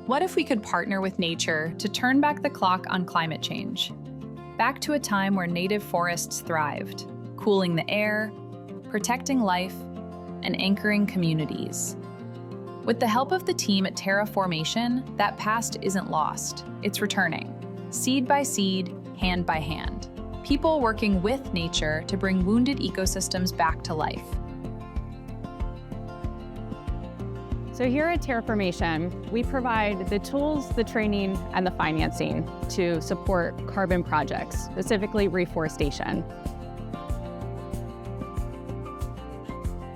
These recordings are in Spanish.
What if we could partner with nature to turn back the clock on climate change? Back to a time where native forests thrived, cooling the air, protecting life, and anchoring communities. With the help of the team at Terraformation, that past isn't lost, it's returning. Seed by seed, hand by hand. People working with nature to bring wounded ecosystems back to life. So here at Terraformation, we provide the tools, the training, and the financing to support carbon projects, specifically reforestation.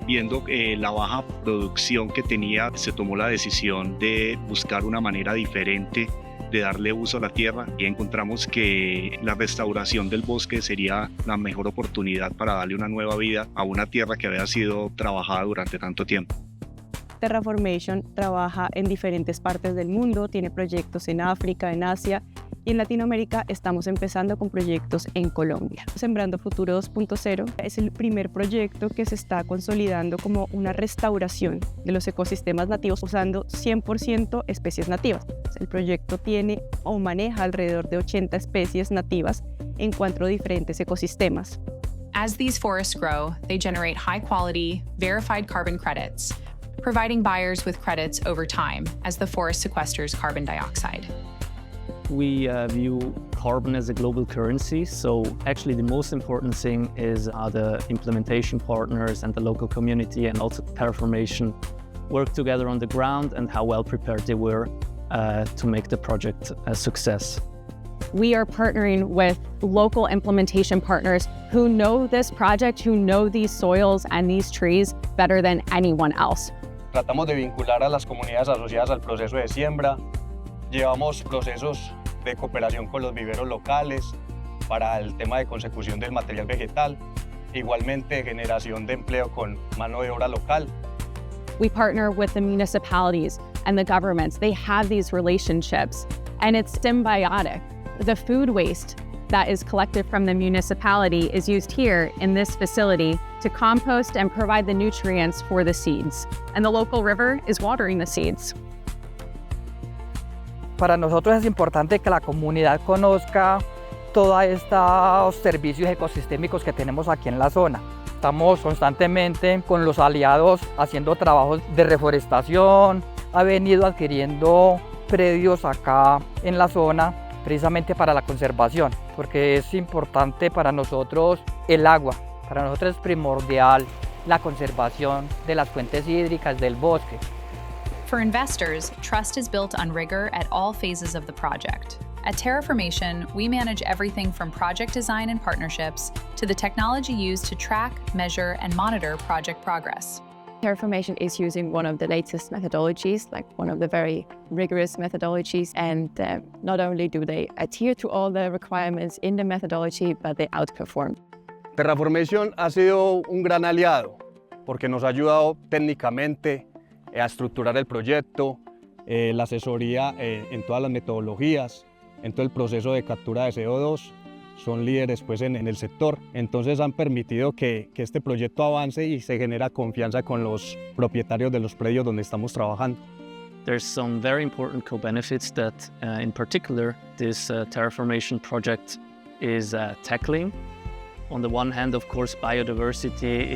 Viendo la baja producción que tenía, se tomó la decisión de buscar una manera diferente de darle uso a la tierra y encontramos que la restauración del bosque sería la mejor oportunidad para darle una nueva vida a una tierra que había sido trabajada durante tanto tiempo. Terraformation trabaja en diferentes partes del mundo, tiene proyectos en África, en Asia y en Latinoamérica estamos empezando con proyectos en Colombia. Sembrando Futuro 2.0 es el primer proyecto que se está consolidando como una restauración de los ecosistemas nativos usando 100% especies nativas. El proyecto tiene o maneja alrededor de 80 especies nativas en 4 diferentes ecosistemas. As these forests grow, they generate high-quality, verified carbon credits, providing buyers with credits over time as the forest sequesters carbon dioxide. We view carbon as a global currency, so actually the most important thing is the implementation partners and the local community and also Terraformation work together on the ground and how well prepared they were to make the project a success. We are partnering with local implementation partners who know this project, who know these soils and these trees better than anyone else. Tratamos de vincular a las comunidades asociadas al proceso de siembra. Llevamos procesos de cooperación con los viveros locales para el tema de consecución del material vegetal. Igualmente, generación de empleo con mano de obra local. We partner with the municipalities and the governments. They have these relationships, and it's symbiotic. The food waste that is collected from the municipality is used here in this facility to compost and provide the nutrients for the seeds. And the local river is watering the seeds. Para nosotros es importante que la comunidad conozca todos estos servicios ecosistémicos que tenemos aquí en la zona. Estamos constantemente con los aliados haciendo trabajos de reforestación, ha venido adquiriendo predios acá en la zona precisamente para la conservación, porque es importante para nosotros el agua. Para nosotros es primordial la conservación de las fuentes hídricas del bosque. For investors, trust is built on rigor at all phases of the project. At Terraformation, we manage everything from project design and partnerships to the technology used to track, measure, and monitor project progress. Terraformation is using one of the latest methodologies, like one of the very rigorous methodologies, and not only do they adhere to all the requirements in the methodology, but they outperform. Terraformation ha sido un gran aliado porque nos ha ayudado técnicamente a estructurar el proyecto, la asesoría en todas las metodologías, en todo el proceso de captura de CO2. Son líderes pues, en el sector, entonces han permitido que este proyecto avance y se genera confianza con los propietarios de los predios donde estamos trabajando. There's some very important co-benefits that, in particular, this Terraformation project is tackling. On the one hand, of course, biodiversity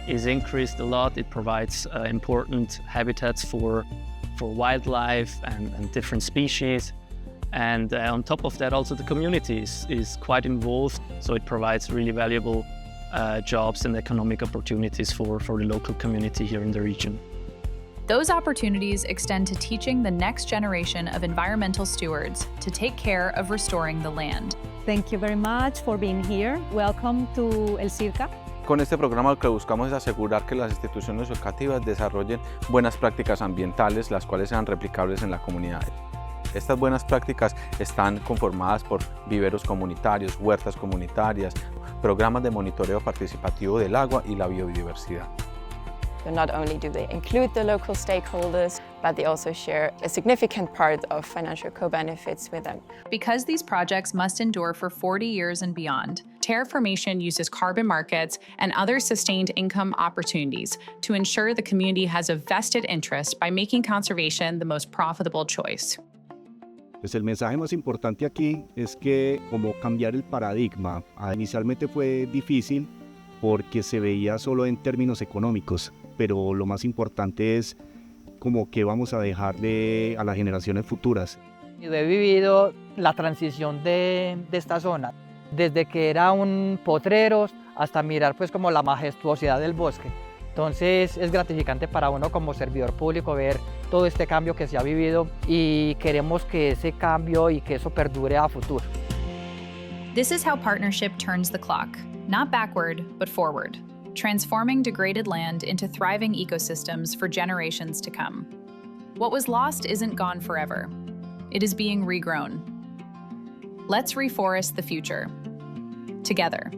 is increased a lot. It provides important habitats for wildlife and different species. And on top of that, also the community is quite involved, so it provides really valuable jobs and economic opportunities for the local community here in the region. Those opportunities extend to teaching the next generation of environmental stewards to take care of restoring the land. Thank you very much for being here. Welcome to El Circa. Con este programa lo que buscamos es asegurar que las instituciones educativas desarrollen buenas prácticas ambientales, las cuales sean replicables en la comunidad. Estas buenas prácticas están conformadas por viveros comunitarios, huertas comunitarias, programas de monitoreo participativo del agua y la biodiversidad. So not only do they include the local stakeholders, but they also share a significant part of financial co-benefits with them. Because these projects must endure for 40 years and beyond, Terraformation uses carbon markets and other sustained income opportunities to ensure the community has a vested interest by making conservation the most profitable choice. Pues el mensaje más importante aquí es que como cambiar el paradigma. Inicialmente fue difícil porque se veía solo en términos económicos, pero lo más importante es como que vamos a dejarle a las generaciones futuras. Yo he vivido la transición de esta zona, desde que era un potrero hasta mirar pues como la majestuosidad del bosque. Entonces es gratificante para uno como servidor público ver todo este cambio que se ha vivido y queremos que ese cambio y que eso perdure a futuro. This is how partnership turns the clock, not backward, but forward, transforming degraded land into thriving ecosystems for generations to come. What was lost isn't gone forever. It is being regrown. Let's reforest the future. Together.